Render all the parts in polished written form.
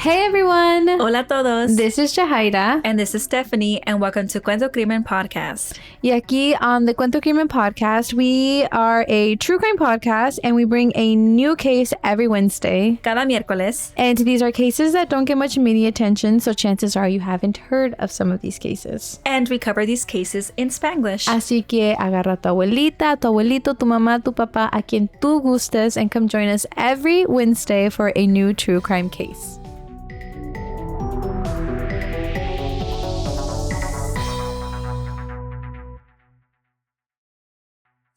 Hey everyone! Hola a todos! This is Jahaira. And this is Stephanie, and welcome to Cuento Crimen podcast. Y aquí on the Cuento Crimen podcast, we are a true crime podcast and we bring a new case every Wednesday. Cada miércoles. And these are cases that don't get much media attention, so chances are you haven't heard of some of these cases. And we cover these cases in Spanglish. Así que agarra a tu abuelita, tu abuelito, tu mamá, tu papá, a quien tú gustes, and come join us every Wednesday for a new true crime case.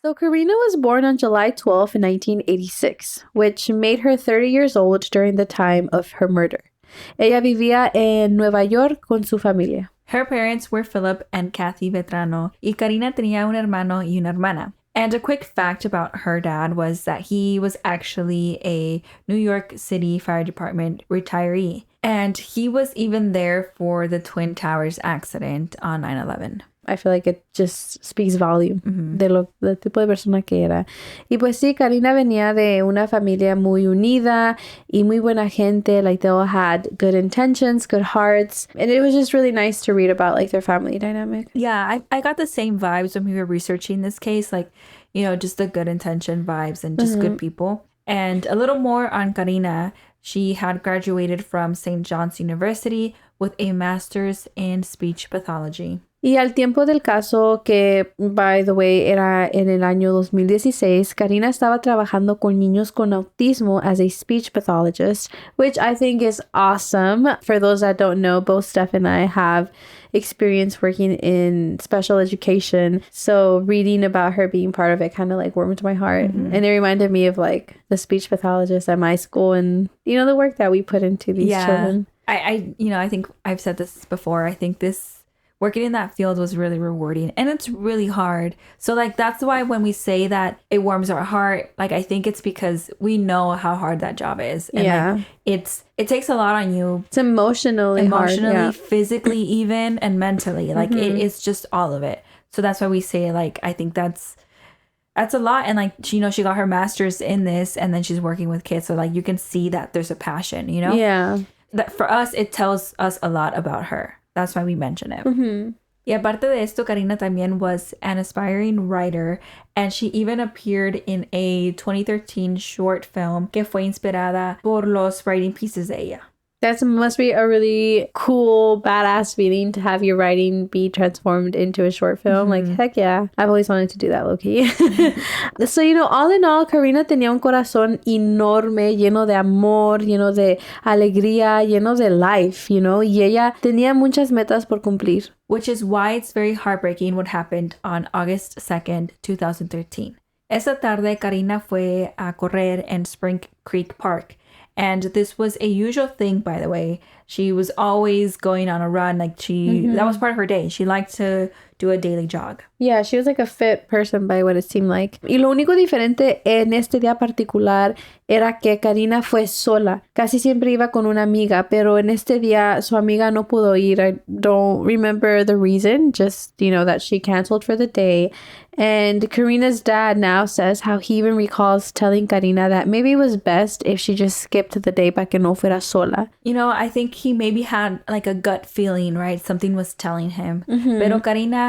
So Karina was born on July 12, 1986, which made her 30 years old during the time of her murder. Ella vivía en Nueva York con su familia. Her parents were Philip and Kathy Vetrano, y Karina tenía un hermano y una hermana. And a quick fact about her dad was that he was actually a New York City Fire Department retiree. And he was even there for the Twin Towers accident on 9/11. I feel like it just speaks volume del tipo de persona que era. Y pues sí, Karina venía de una familia muy unida y muy buena gente. Like, they all had good intentions, good hearts. And it was just really nice to read about, like, their family dynamic. Yeah, I got the same vibes when we were researching this case. Like, you know, just the good intention vibes and just good people. And a little more on Karina. She had graduated from St. John's University with a master's in speech pathology. Y al tiempo del caso, que, by the way, era en el año 2016, Karina estaba trabajando con niños con autismo as a speech pathologist, which I think is awesome. For those that don't know, both Steph and I have experience working in special education. So reading about her being part of it kind of like warmed my heart. And it reminded me of like the speech pathologist at my school and, you know, the work that we put into these children. I think I've said this before. I think working in that field was really rewarding and it's really hard. So like, that's why when we say that it warms our heart, like, I think it's because we know how hard that job is. And like, it takes a lot on you. It's emotionally hard, physically even, and mentally. Like it's just all of it. So that's why we say, like, I think that's a lot. And like, she got her master's in this and then she's working with kids. So like, you can see that there's a passion, you know? Yeah. That for us, it tells us a lot about her. That's why we mention it. Y aparte de esto, Karina también was an aspiring writer, and she even appeared in a 2013 short film que fue inspirada por los writing pieces de ella. That must be a really cool, badass feeling to have your writing be transformed into a short film. Like, heck yeah. I've always wanted to do that, low-key. So, all in all, Karina tenía un corazón enorme, lleno de amor, lleno de alegría, lleno de life, y ella tenía muchas metas por cumplir. Which is why it's very heartbreaking what happened on August 2nd, 2013. Esa tarde, Karina fue a correr in Spring Creek Park. And this was a usual thing, by the way. She was always going on a run. Like that was part of her day. She liked to do a daily jog. Yeah, she was like a fit person by what it seemed like. Y lo único diferente en este día particular era que Karina fue sola. Casi siempre iba con una amiga, pero en este día su amiga no pudo ir. I don't remember the reason, just, that she canceled for the day. And Karina's dad now says how he even recalls telling Karina that maybe it was best if she just skipped the day para que no fuera sola. I think he maybe had like a gut feeling, right? Something was telling him. Pero Karina,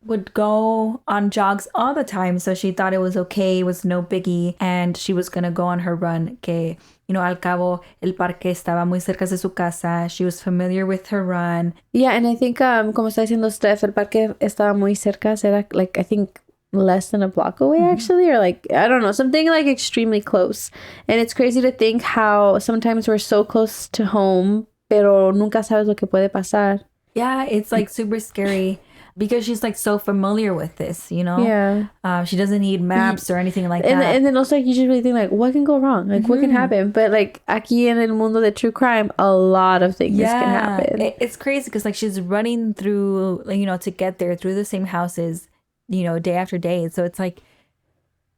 would go on jogs all the time. So she thought it was okay. It was no biggie. And she was going to go on her run. Que, al cabo, el parque estaba muy cerca de su casa. She was familiar with her run. Yeah, and I think, como está diciendo Steph, el parque estaba muy cerca. Era, like, I think less than a block away, actually. Or, like, I don't know, something, like, extremely close. And it's crazy to think how sometimes we're so close to home, pero nunca sabes lo que puede pasar. Yeah, it's, like, super scary. Because she's like so familiar with this, Yeah. She doesn't need maps or anything like that. And then also, like, you just really think, like, what can go wrong? Like, what can happen? But, like, aquí en el mundo de true crime, a lot of things can happen. It's crazy because, like, she's running through, like, to get there through the same houses, day after day. So it's like,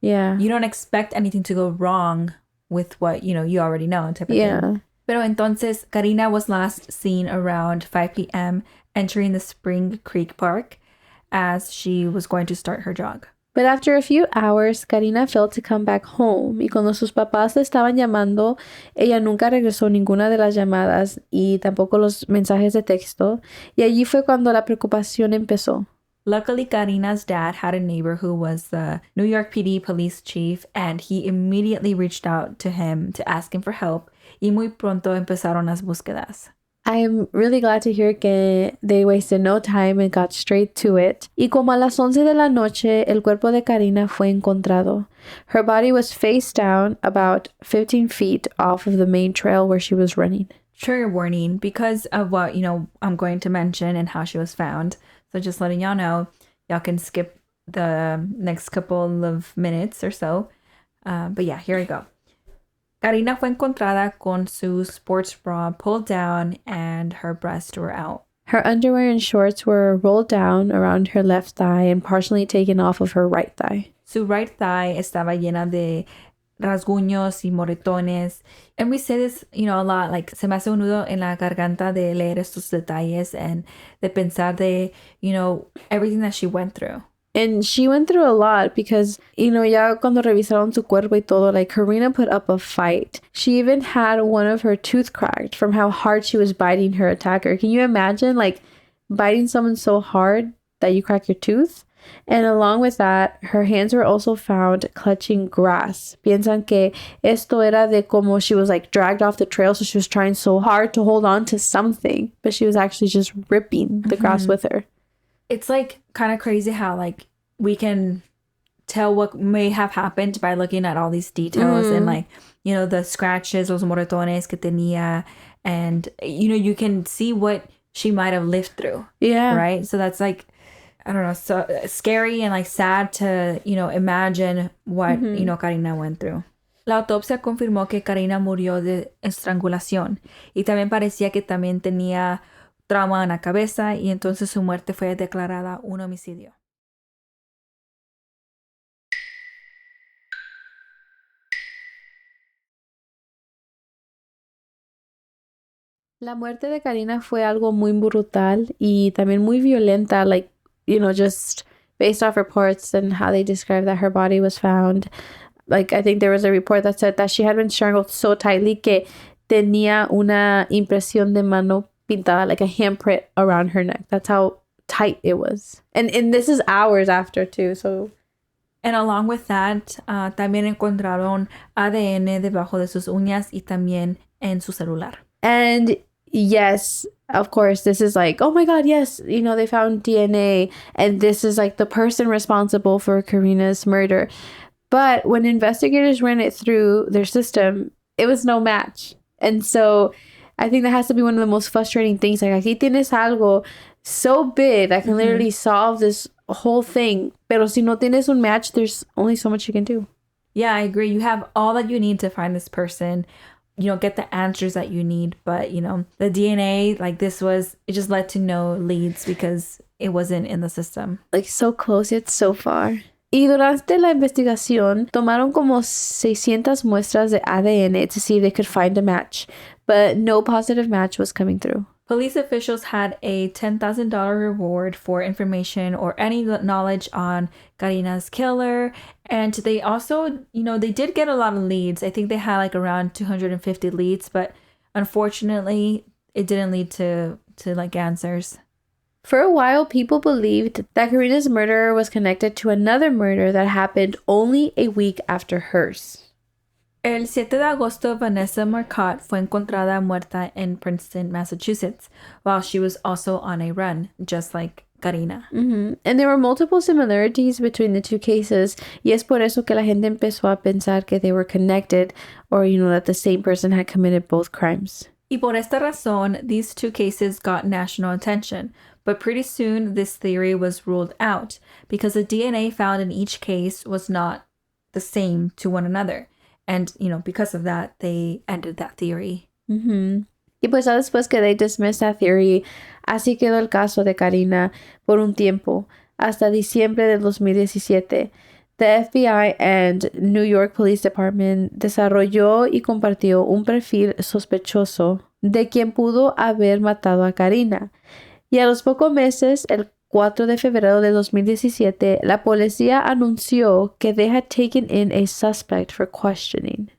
yeah, you don't expect anything to go wrong with what, you already know type of thing. Pero entonces, Karina was last seen around 5 p.m. entering the Spring Creek Park as she was going to start her jog. But after a few hours, Karina failed to come back home, y cuando sus papás le estaban llamando, ella nunca regresó ninguna de las llamadas y tampoco los mensajes de texto, y allí fue cuando la preocupación empezó. Luckily, Karina's dad had a neighbor who was the New York PD police chief, and he immediately reached out to him to ask him for help, y muy pronto empezaron las búsquedas. I'm really glad to hear que they wasted no time and got straight to it. Y como a las 11 de la noche, el cuerpo de Karina fue encontrado. Her body was face down about 15 feet off of the main trail where she was running. Trigger warning, because of what, I'm going to mention and how she was found. So just letting y'all know, y'all can skip the next couple of minutes or so. But yeah, here we go. Karina fue encontrada con su sports bra pulled down and her breasts were out. Her underwear and shorts were rolled down around her left thigh and partially taken off of her right thigh. Su right thigh estaba llena de rasguños y moretones. And we say this, a lot, like se me hace un nudo en la garganta de leer estos detalles and de pensar de, everything that she went through. And she went through a lot because, ya cuando revisaron su cuerpo y todo, like, Karina put up a fight. She even had one of her tooth cracked from how hard she was biting her attacker. Can you imagine, like, biting someone so hard that you crack your tooth? And along with that, her hands were also found clutching grass. Piensan que esto era de como she was, like, dragged off the trail, so she was trying so hard to hold on to something, but she was actually just ripping the grass with her. It's like kind of crazy how like we can tell what may have happened by looking at all these details and like, the scratches, los moretones que tenía, and, you can see what she might have lived through. Yeah. Right? So that's like, I don't know, so scary and like sad to, imagine what, Karina went through. La autopsia confirmó que Karina murió de estrangulación y también parecía que también tenía trauma en la cabeza y entonces su muerte fue declarada un homicidio. La muerte de Karina fue algo muy brutal y también muy violenta, like, just based off reports and how they described that her body was found. Like, I think there was a report that said that she had been strangled so tightly que tenía una impresión de mano pintada, like a handprint around her neck. That's how tight it was. And this is hours after too, so. And along with that, también encontraron ADN debajo de sus uñas y también en su celular. And yes, of course, this is like, oh my God, yes, they found DNA, and this is like the person responsible for Karina's murder. But when investigators ran it through their system, it was no match. And so I think that has to be one of the most frustrating things. Like, aquí tienes algo so big that can literally solve this whole thing. Pero si no tienes un match, there's only so much you can do. Yeah, I agree. You have all that you need to find this person. Get the answers that you need. But, the DNA, like it just led to no leads because it wasn't in the system. Like, so close yet so far. Y durante la investigación, tomaron como 600 muestras de ADN to see if they could find a match, but no positive match was coming through. Police officials had a $10,000 reward for information or any knowledge on Karina's killer, and they also, they did get a lot of leads. I think they had like around 250 leads, but unfortunately, it didn't lead to like answers. For a while, people believed that Karina's murder was connected to another murder that happened only a week after hers. El 7 de agosto, Vanessa Marcotte fue encontrada muerta in Princeton, Massachusetts, while she was also on a run, just like Karina. And there were multiple similarities between the two cases, y es por eso que la gente empezó a pensar que they were connected, or, that the same person had committed both crimes. Y por esta razón, these two cases got national attention. But pretty soon, this theory was ruled out because the DNA found in each case was not the same to one another. And, because of that, they ended that theory. Y pues ya después que they dismissed that theory, así quedó el caso de Karina por un tiempo, hasta diciembre de 2017. The FBI and New York Police Department desarrolló y compartió un perfil sospechoso de quien pudo haber matado a Karina. Y a los pocos meses, el 4 de febrero de 2017, la policía anunció que they had taken in a suspect for questioning.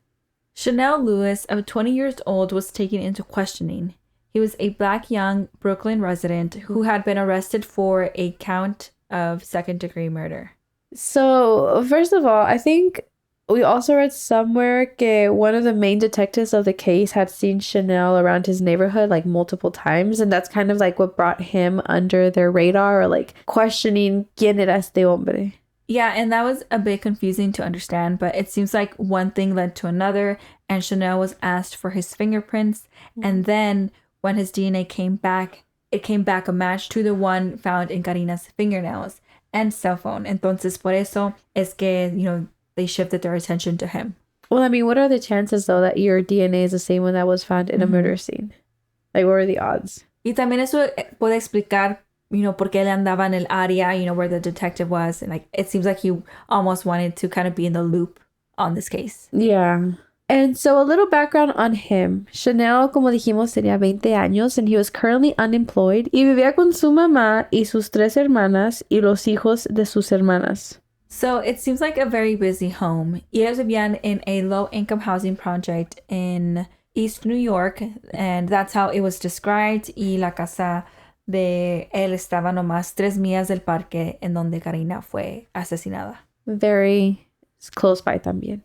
Chanel Lewis, of 20 years old, was taken into questioning. He was a black young Brooklyn resident who had been arrested for a count of second-degree murder. So, first of all, I think we also read somewhere que one of the main detectives of the case had seen Chanel around his neighborhood like multiple times, and that's kind of like what brought him under their radar, or like questioning quién era este hombre. Yeah, and that was a bit confusing to understand, but it seems like one thing led to another, and Chanel was asked for his fingerprints, and then when his DNA came back, it came back a match to the one found in Karina's fingernails and cell phone. Entonces, por eso es que, they shifted their attention to him. Well, I mean, what are the chances, though, that your DNA is the same one that was found in a murder scene? Like, what are the odds? Y también eso puede explicar, por qué él andaba en el área, where the detective was. And, like, it seems like he almost wanted to kind of be in the loop on this case. Yeah. And so a little background on him. Chanel, como dijimos, tenía 20 años and he was currently unemployed y vivía con su mamá y sus 3 hermanas y los hijos de sus hermanas. So it seems like a very busy home. Ellos vivían in a low-income housing project in East New York, and that's how it was described. Y la casa de él estaba nomás 3 millas del parque en donde Karina fue asesinada. Very close by también.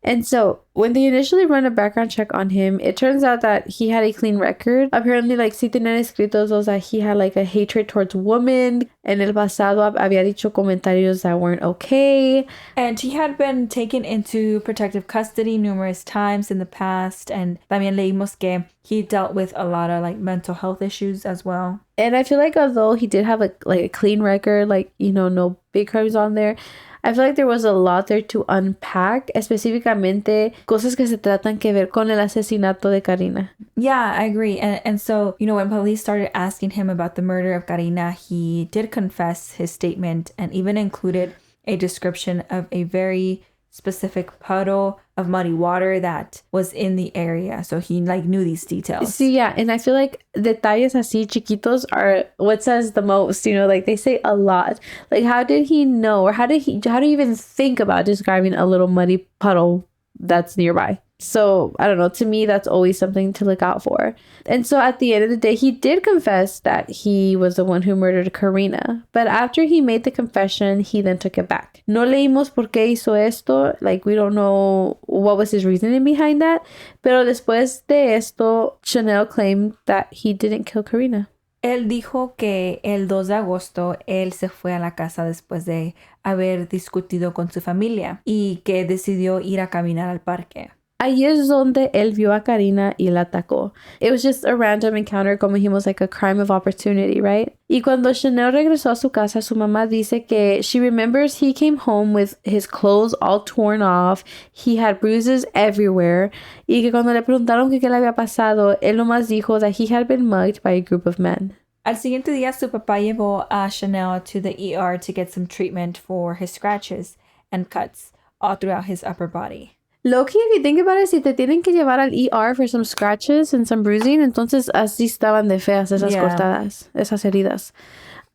And so when they initially run a background check on him, it turns out that he had a clean record. Apparently, like, sí tenían escritos those that he had like a hatred towards women. En el pasado había dicho comentarios that weren't okay. And he had been taken into protective custody numerous times in the past. And también leímos que he dealt with a lot of like mental health issues as well. And I feel like although he did have a clean record, like, no big crimes on there, I feel like there was a lot there to unpack, específicamente cosas que se tratan que ver con el asesinato de Karina. Yeah, I agree. And so, when police started asking him about the murder of Karina, he did confess his statement and even included a description of a very specific puddle of muddy water that was in the area. So he knew these details. Sí, yeah. And I feel like detalles así chiquitos are what says the most, they say a lot. Like, how did he know, or how do you even think about describing a little muddy puddle that's nearby? So, I don't know. To me, that's always something to look out for. And so at the end of the day, he did confess that he was the one who murdered Karina. But after he made the confession, he then took it back. No leímos por qué hizo esto. Like, we don't know what was his reasoning behind that. Pero después de esto, Chanel claimed that he didn't kill Karina. Él dijo que el 2 de agosto él se fue a la casa después de haber discutido con su familia y que decidió ir a caminar al parque. Ahí es donde él vio a Karina y la atacó. It was just a random encounter, como dijimos, like a crime of opportunity, right? Y cuando Chanel regresó a su casa, su mamá dice que she remembers he came home with his clothes all torn off. He had bruises everywhere. Y que cuando le preguntaron qué le había pasado, él nomás dijo that he had been mugged by a group of men. Al siguiente día, su papá llevó a Chanel to the ER to get some treatment for his scratches and cuts all throughout his upper body. Loki, if you think about it, si te tienen que llevar al ER for some scratches and some bruising, entonces así estaban de feas esas cortadas, esas heridas.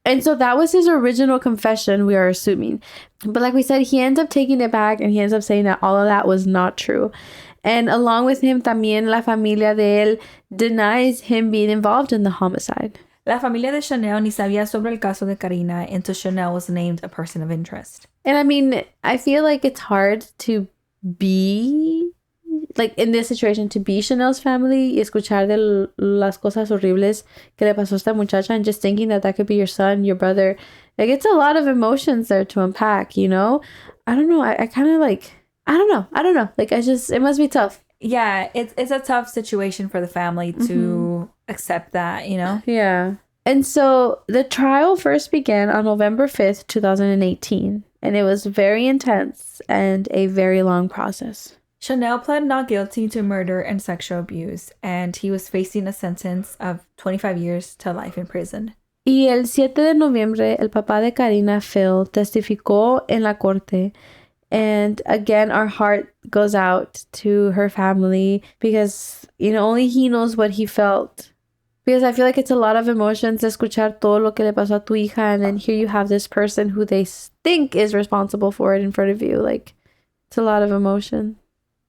And so that was his original confession, we are assuming. But like we said, he ends up taking it back and he ends up saying that all of that was not true. And along with him, también la familia de él denies him being involved in the homicide. La familia de Chanel ni sabía sobre el caso de Karina until Chanel was named a person of interest. And I mean, I feel like it's hard to be like in this situation, to be Chanel's family y escuchar de las cosas horribles que le pasó a esta muchacha, and just thinking that could be your son, your brother. Like, it's a lot of emotions there to unpack, I don't know. I kind of like, I don't know. Like, it must be tough. Yeah, it's a tough situation for the family to accept that, Yeah. And so the trial first began on November 5th, 2018. And it was very intense and a very long process. Chanel pled not guilty to murder and sexual abuse, and he was facing a sentence of 25 years to life in prison. Y el 7 de noviembre, el papá de Karina, Phil, testificó en la corte. And again, our heart goes out to her family because, only he knows what he felt Because I feel like it's a lot of emotions escuchar todo lo que le pasó a tu hija, and then here you have this person who they think is responsible for it in front of you. Like, it's a lot of emotion.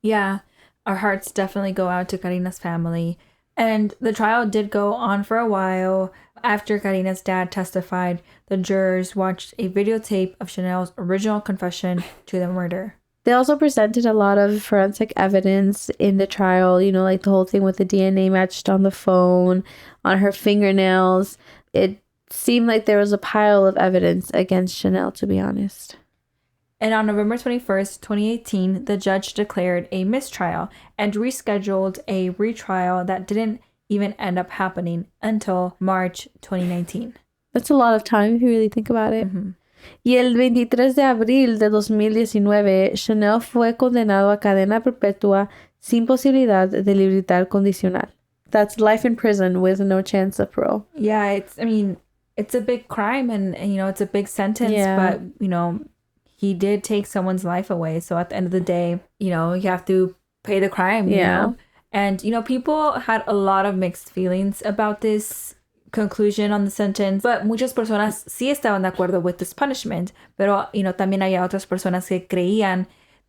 Yeah, our hearts definitely go out to Karina's family. And the trial did go on for a while. After Karina's dad testified, the jurors watched a videotape of Chanel's original confession to the murder. They also presented a lot of forensic evidence in the trial, you know, like the whole thing with the DNA matched on the phone, on her fingernails. It seemed like there was a pile of evidence against Chanel, to be honest. And on November 21st, 2018, the judge declared a mistrial and rescheduled a retrial that didn't even end up happening until March 2019. That's a lot of time if you really think about it. Mm-hmm. Y el 23 de abril de 2019, Chanel fue condenado a cadena perpetua sin posibilidad de libertad condicional. That's life in prison with no chance of parole. Yeah, it's a big crime and it's a big sentence, but, he did take someone's life away. So at the end of the day, you have to pay the crime, you know? And, people had a lot of mixed feelings about this conclusion on the sentence, but muchas personas sí estaban de acuerdo with this punishment, pero también había otras personas que creían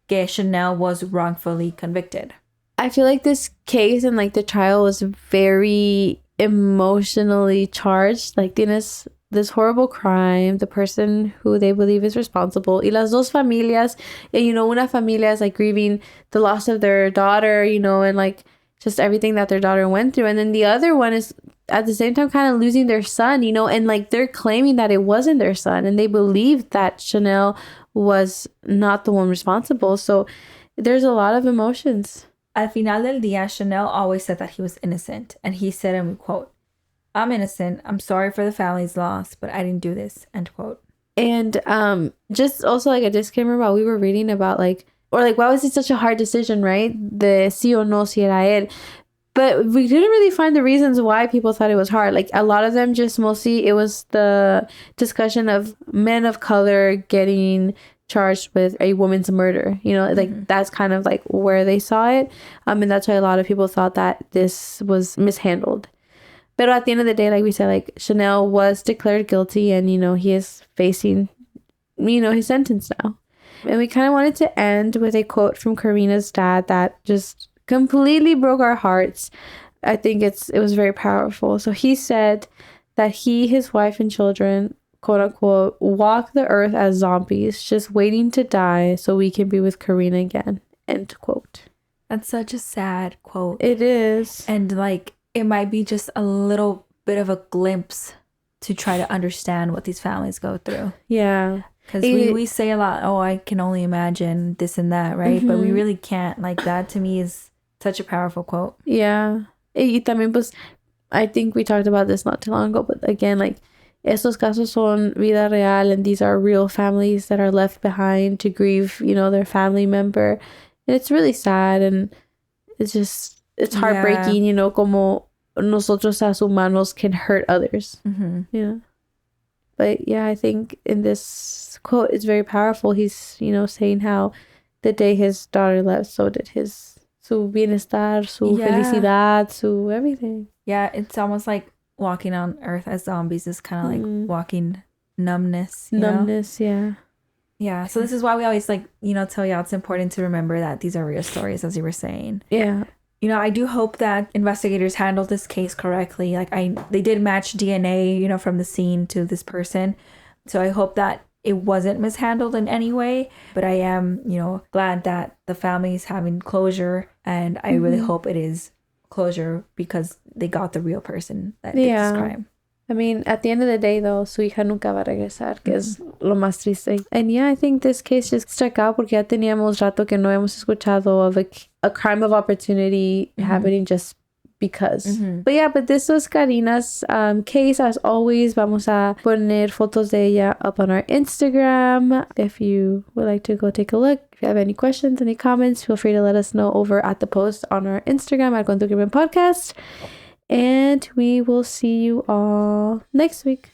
que Chanel was wrongfully convicted. I feel like this case and like the trial was very emotionally charged. Like tienes this horrible crime, the person who they believe is responsible, y las dos familias, and una familia is like grieving the loss of their daughter, and like just everything that their daughter went through, and then the other one is at the same time kind of losing their son, and like they're claiming that it wasn't their son, and they believe that Chanel was not the one responsible. So there's a lot of emotions. Al final del día, Chanel always said that he was innocent, and he said, and we quote, "I'm innocent. I'm sorry for the family's loss, but I didn't do this," end quote. And just also like a disclaimer about we were reading about why was it such a hard decision, right? The sí o no si era él. But we didn't really find the reasons why people thought it was hard. Like a lot of them just mostly it was the discussion of men of color getting charged with a woman's murder. That's kind of like where they saw it. And that's why a lot of people thought that this was mishandled. But at the end of the day, like we said, like Chanel was declared guilty and, he is facing, his sentence now. And we kind of wanted to end with a quote from Karina's dad that just completely broke our hearts. I think it was very powerful. So he said that he, his wife, and children, quote unquote, walk the earth as zombies, just waiting to die so we can be with Karina again, end quote. That's such a sad quote. It is. And it might be just a little bit of a glimpse to try to understand what these families go through. Yeah. Because we say a lot, I can only imagine this and that, right? Mm-hmm. But we really can't. Like, that to me is such a powerful quote. Yeah. Y también, pues, I think we talked about this not too long ago, but again, like, estos casos son vida real, and these are real families that are left behind to grieve, their family member. And it's really sad, and it's heartbreaking, como nosotros as humanos can hurt others. Mm-hmm. Yeah. But yeah, I think in this quote, it's very powerful. He's, saying how the day his daughter left, so did su bienestar, su felicidad, su everything. Yeah, it's almost like walking on earth as zombies is kind of like walking numbness. Numbness, yeah. Yeah, so this is why we always tell y'all it's important to remember that these are real stories, as you were saying. Yeah. I do hope that investigators handled this case correctly. They did match DNA, from the scene to this person. So I hope that it wasn't mishandled in any way. But I am, glad that the family is having closure. And I really hope it is closure because they got the real person that did this crime. I mean, at the end of the day, though, su hija nunca va a regresar, que es lo más triste. And yeah, I think this case just stuck out porque ya teníamos rato que no hemos escuchado of a crime of opportunity happening just because. But this was Karina's case. As always, vamos a poner fotos de ella up on our Instagram. If you would like to go take a look, if you have any questions, any comments, feel free to let us know over at the post on our Instagram at Cuento Crimen Podcast. And we will see you all next week.